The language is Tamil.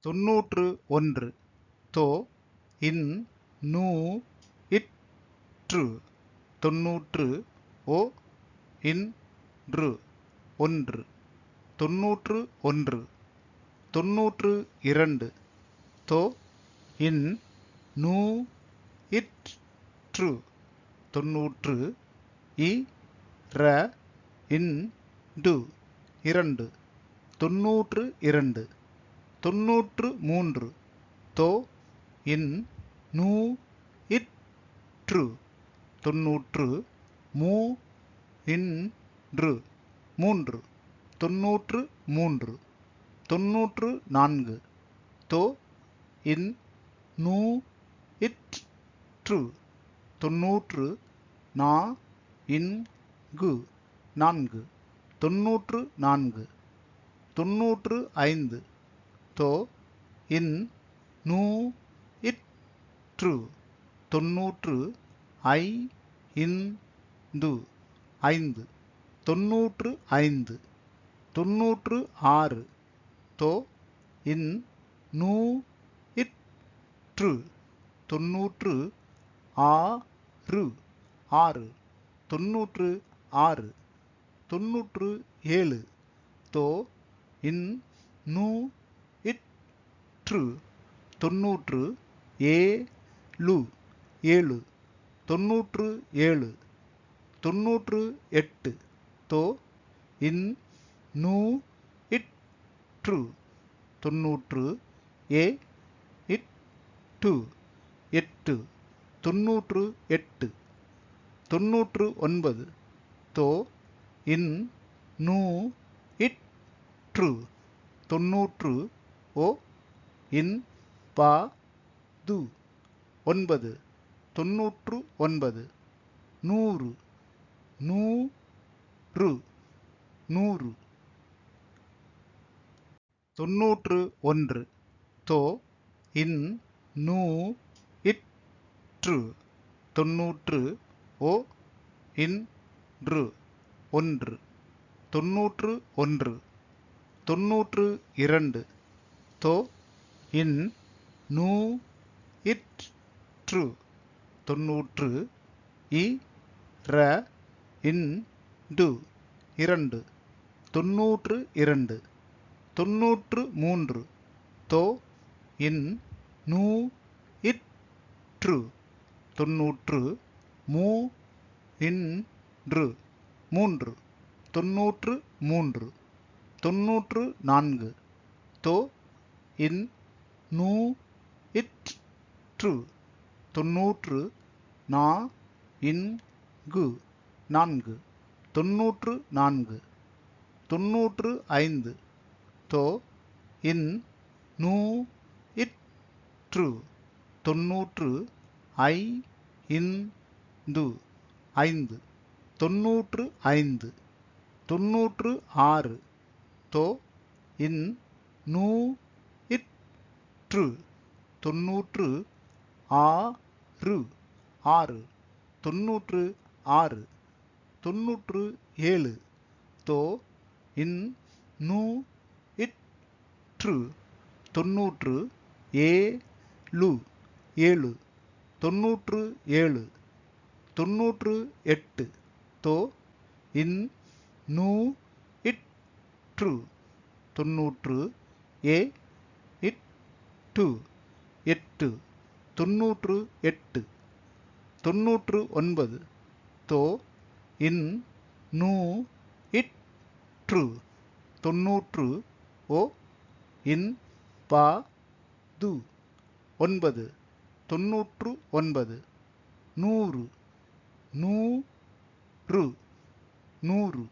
தொன்னூற்று ஒன்று தொ இன் நூ இற்று தொன்னூற்று ஒ இன் று ஒன்று தொன்னூற்று ஒன்று தொன்னூற்று இரண்டு தொ இன் நூ இற்று தொன்னூற்று இ ர இன் டு இரண்டு தொன்னூற்று இரண்டு தொன்னூற்று மூன்று தொ இன் நூ இற்று தொன்னூற்று மூ இன் று மூன்று தொன்னூற்று மூன்று தொன்னூற்று நான்கு தொ இன் நூ இற்று தொன்னூற்று நா இன் கு நான்கு தொன்னூற்று நான்கு தொன்னூற்று ஐந்து தொ இன் நூ இற்று தொன்னூற்று ஐ இன் து ஐந்து தொன்னூற்று ஐந்து தொன்னூற்று ஆறு தொ இன் நூ இற்று தொன்னூற்று ஆ று ஆறு தொன்னூற்று ஆறு தொன்னூற்று ஏழு தொ இன் நூ இற்று தொன்னூற்று ஏ லு ஏழு தொன்னூற்று ஏழு தொன்னூற்று எட்டு தொ இன் நூ இற்று தொன்னூற்று ஏ இட்டு எட்டு தொன்னூற்று எட்டு தொன்னூற்று ஒன்பது தொ இன் நூ இற்று தொன்னூற்று ஒ இன் ப து ஒன்பது தொன்னூற்று ஒன்பது நூறு நூறு நூறு தொன்னூற்று ஒன்று தொ இன் நூ இற்று தொன்னூற்று ஒ இன் று ஒன்று தொன்னூற்று ஒன்று தொன்னூற்று இரண்டு தொ இன் நூ இற்று தொன்னூற்று இ ர இன் டு இரண்டு தொன்னூற்று இரண்டு தொன்னூற்று மூன்று தொ இன் நூ இற்று தொன்னூற்று மூ இன் று மூன்று தொன்னூற்று மூன்று தொன்னூற்று நான்கு தொ இன் நூ இற்று தொன்னூற்று நா இன் கு நான்கு தொன்னூற்று நான்கு தொன்னூற்று ஐந்து தொ இன் நூ இற்று தொன்னூற்று ஐ இன் து ஐந்து தொன்னூற்று ஐந்து தொன்னூற்று ஆறு தொ இன் நூ இற்று தொன்னூற்று ஆ று ஆறு தொன்னூற்று ஆறு தொன்னூற்று ஏழு தொ இன் நூ இற்று தொன்னூற்று ஏ லு ஏழு தொன்னூற்று ஏழு தொன்னூற்று எட்டு தொ இன் நூ இற்று தொன்னூற்று ஏ இட்டு எட்டு தொன்னூற்று எட்டு தொன்னூற்று ஒன்பது தொ இன் நூ இற்று தொன்னூற்று ஒ இன் ப து ஒன்பது தொன்னூற்று ஒன்பது நூறு நூறு நூறு